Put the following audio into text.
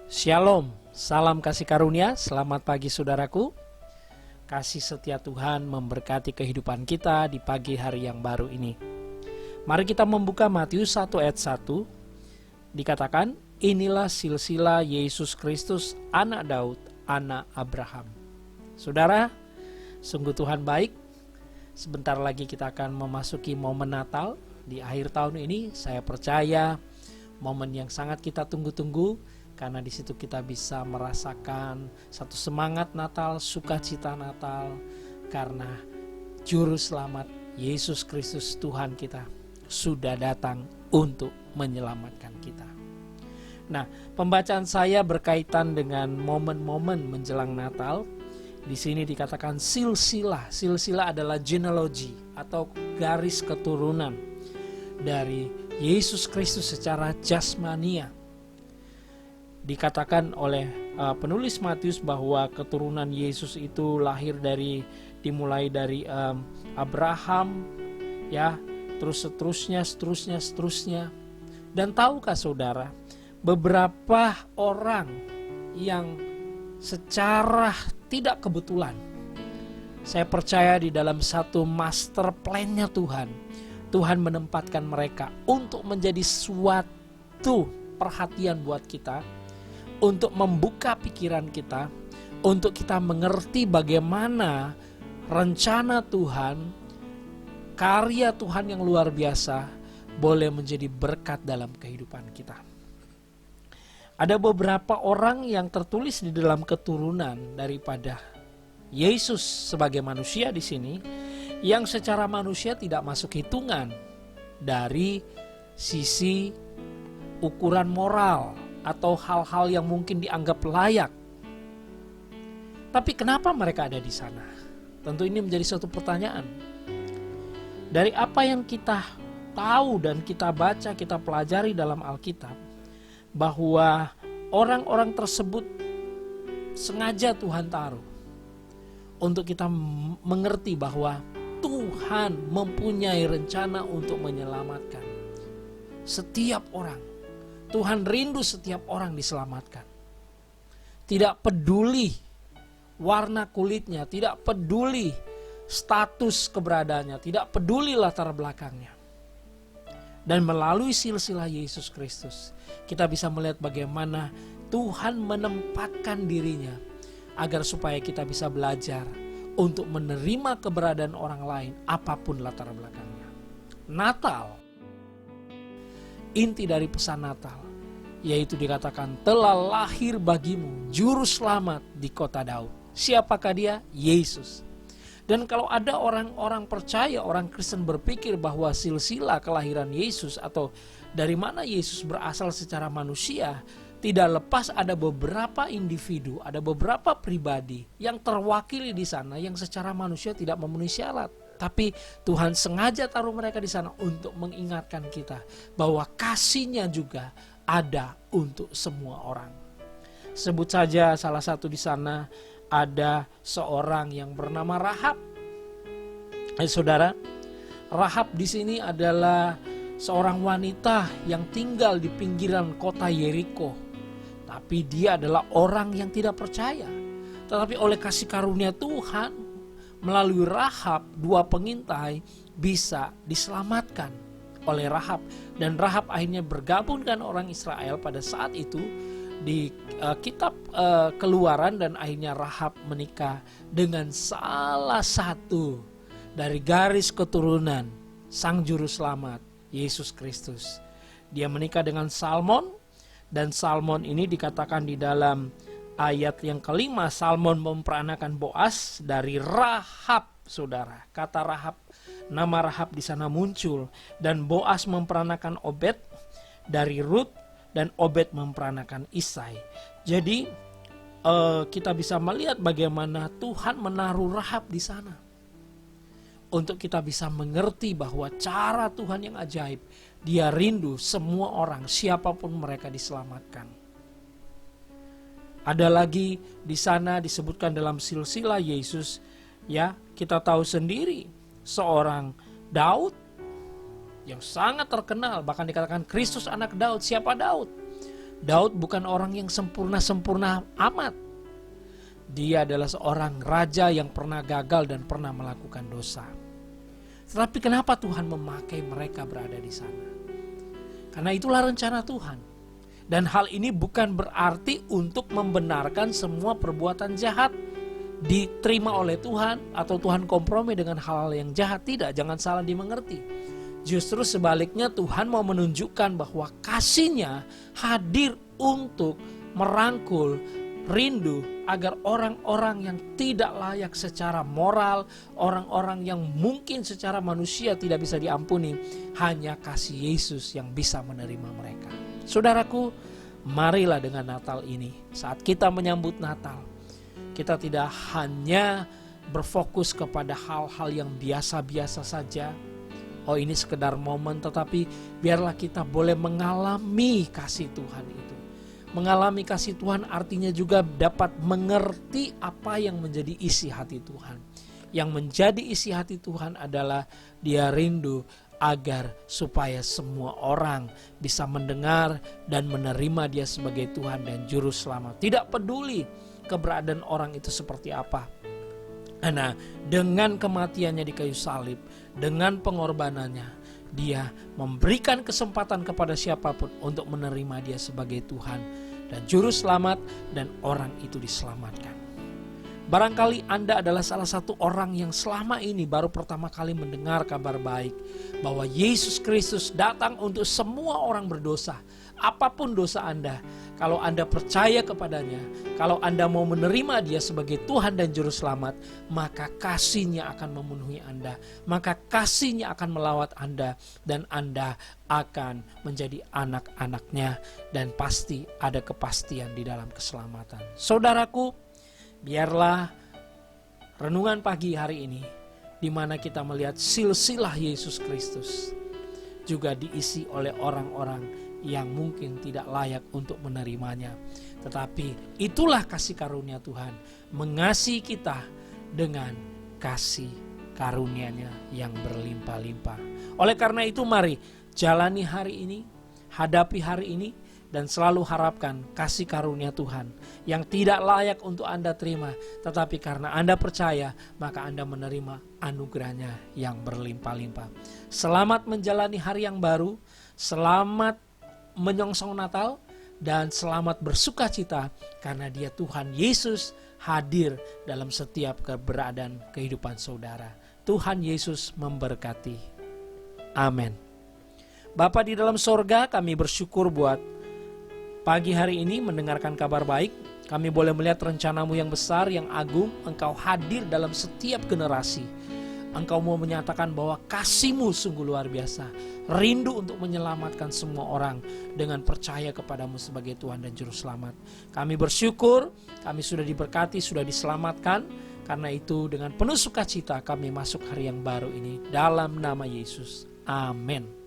Shalom, salam kasih karunia, selamat pagi saudaraku. Kasih setia Tuhan memberkati kehidupan kita di pagi hari yang baru ini. Mari kita membuka Matius 1 ayat 1. Dikatakan, inilah silsilah Yesus Kristus, anak Daud, anak Abraham. Saudara, sungguh Tuhan baik. Sebentar lagi kita akan memasuki momen Natal. Di akhir tahun ini saya percaya momen yang sangat kita tunggu-tunggu, karena di situ kita bisa merasakan satu semangat Natal, sukacita Natal, karena Juru Selamat Yesus Kristus Tuhan kita sudah datang untuk menyelamatkan kita. Nah, pembacaan saya berkaitan dengan momen-momen menjelang Natal. Di sini dikatakan silsilah. Silsilah adalah genealogy atau garis keturunan dari Yesus Kristus secara jasmania. Dikatakan oleh penulis Matius bahwa keturunan Yesus itu dimulai dari Abraham, ya, terus seterusnya. Dan tahukah saudara, beberapa orang yang secara tidak kebetulan, saya percaya di dalam satu master plan-nya Tuhan menempatkan mereka untuk menjadi suatu perhatian buat kita, untuk membuka pikiran kita, untuk kita mengerti bagaimana rencana Tuhan, karya Tuhan yang luar biasa boleh menjadi berkat dalam kehidupan kita. Ada beberapa orang yang tertulis di dalam keturunan daripada Yesus sebagai manusia di sini, yang secara manusia tidak masuk hitungan dari sisi ukuran moral atau hal-hal yang mungkin dianggap layak. Tapi kenapa mereka ada di sana? Tentu ini menjadi suatu pertanyaan. Dari apa yang kita tahu dan kita baca, kita pelajari dalam Alkitab, bahwa orang-orang tersebut sengaja Tuhan taruh untuk kita mengerti bahwa Tuhan mempunyai rencana untuk menyelamatkan setiap orang. Tuhan rindu setiap orang diselamatkan. Tidak peduli warna kulitnya, tidak peduli status keberadaannya, tidak peduli latar belakangnya. Dan melalui silsilah Yesus Kristus, kita bisa melihat bagaimana Tuhan menempatkan dirinya agar supaya kita bisa belajar untuk menerima keberadaan orang lain apapun latar belakangnya. Natal, inti dari pesan Natal, yaitu dikatakan telah lahir bagimu Juru Selamat di kota Daud. Siapakah dia? Yesus. Dan kalau ada orang-orang percaya, orang Kristen berpikir bahwa silsilah kelahiran Yesus atau dari mana Yesus berasal secara manusia, tidak lepas ada beberapa individu, ada beberapa pribadi yang terwakili di sana yang secara manusia tidak memenuhi syarat. Tapi Tuhan sengaja taruh mereka di sana untuk mengingatkan kita bahwa kasih-Nya juga ada untuk semua orang. Sebut saja salah satu di sana, ada seorang yang bernama Rahab. Saudara, Rahab di sini adalah seorang wanita yang tinggal di pinggiran kota Yeriko. Tapi dia adalah orang yang tidak percaya. Tetapi oleh kasih karunia Tuhan, melalui Rahab, dua pengintai bisa diselamatkan oleh Rahab. Dan Rahab akhirnya bergabung dengan orang Israel pada saat itu di kitab Keluaran, dan akhirnya Rahab menikah dengan salah satu dari garis keturunan Sang Juru Selamat Yesus Kristus. Dia menikah dengan Salmon, dan Salmon ini dikatakan di dalam ayat yang kelima, Salmon memperanakan Boas dari Rahab, saudara. Kata Rahab, nama Rahab di sana muncul, dan Boas memperanakan Obed dari Rut, dan Obed memperanakan Isai. Jadi kita bisa melihat bagaimana Tuhan menaruh Rahab di sana untuk kita bisa mengerti bahwa cara Tuhan yang ajaib. Dia rindu semua orang, siapapun mereka, diselamatkan. Ada lagi di sana disebutkan dalam silsilah Yesus, ya, kita tahu sendiri seorang Daud yang sangat terkenal, bahkan dikatakan Kristus anak Daud. Siapa Daud? Daud bukan orang yang sempurna-sempurna amat. Dia adalah seorang raja yang pernah gagal dan pernah melakukan dosa. Tetapi kenapa Tuhan memakai mereka berada di sana? Karena itulah rencana Tuhan. Dan hal ini bukan berarti untuk membenarkan semua perbuatan jahat diterima oleh Tuhan atau Tuhan kompromi dengan hal-hal yang jahat. Tidak, jangan salah dimengerti. Justru sebaliknya, Tuhan mau menunjukkan bahwa kasih-Nya hadir untuk merangkul, rindu agar orang-orang yang tidak layak secara moral, orang-orang yang mungkin secara manusia tidak bisa diampuni, hanya kasih Yesus yang bisa menerima mereka. Saudaraku, marilah dengan Natal ini, saat kita menyambut Natal, kita tidak hanya berfokus kepada hal-hal yang biasa-biasa saja. Oh, ini sekedar momen, tetapi biarlah kita boleh mengalami kasih Tuhan itu. Mengalami kasih Tuhan artinya juga dapat mengerti apa yang menjadi isi hati Tuhan. Yang menjadi isi hati Tuhan adalah Dia rindu agar supaya semua orang bisa mendengar dan menerima Dia sebagai Tuhan dan Juru Selamat. Tidak peduli keberadaan orang itu seperti apa. Nah, dengan kematiannya di kayu salib, dengan pengorbanannya, Dia memberikan kesempatan kepada siapapun untuk menerima Dia sebagai Tuhan dan Juru Selamat, dan orang itu diselamatkan. Barangkali Anda adalah salah satu orang yang selama ini baru pertama kali mendengar kabar baik bahwa Yesus Kristus datang untuk semua orang berdosa. Apapun dosa Anda, kalau Anda percaya kepadanya, kalau Anda mau menerima Dia sebagai Tuhan dan Juru Selamat, maka kasih-Nya akan memenuhi Anda, maka kasih-Nya akan melawat Anda, dan Anda akan menjadi anak-anak-Nya, dan pasti ada kepastian di dalam keselamatan. Saudaraku, biarlah renungan pagi hari ini, di mana kita melihat silsilah Yesus Kristus, juga diisi oleh orang-orang yang mungkin tidak layak untuk menerimanya. Tetapi itulah kasih karunia Tuhan, mengasihi kita dengan kasih karunia-Nya yang berlimpah-limpah. Oleh karena itu, mari jalani hari ini, hadapi hari ini, dan selalu harapkan kasih karunia Tuhan yang tidak layak untuk Anda terima. Tetapi karena Anda percaya, maka Anda menerima anugerah-Nya yang berlimpah-limpah. Selamat menjalani hari yang baru, selamat menyongsong Natal, dan selamat bersuka cita karena Dia Tuhan Yesus hadir dalam setiap keberadaan kehidupan saudara. Tuhan Yesus memberkati. Amin. Bapa di dalam sorga, kami bersyukur buat pagi hari ini mendengarkan kabar baik. Kami boleh melihat rencana-Mu yang besar, yang agung. Engkau hadir dalam setiap generasi. Engkau mau menyatakan bahwa kasih-Mu sungguh luar biasa. Rindu untuk menyelamatkan semua orang dengan percaya kepadamu sebagai Tuhan dan Juru Selamat. Kami bersyukur, kami sudah diberkati, sudah diselamatkan. Karena itu dengan penuh sukacita kami masuk hari yang baru ini. Dalam nama Yesus. Amin.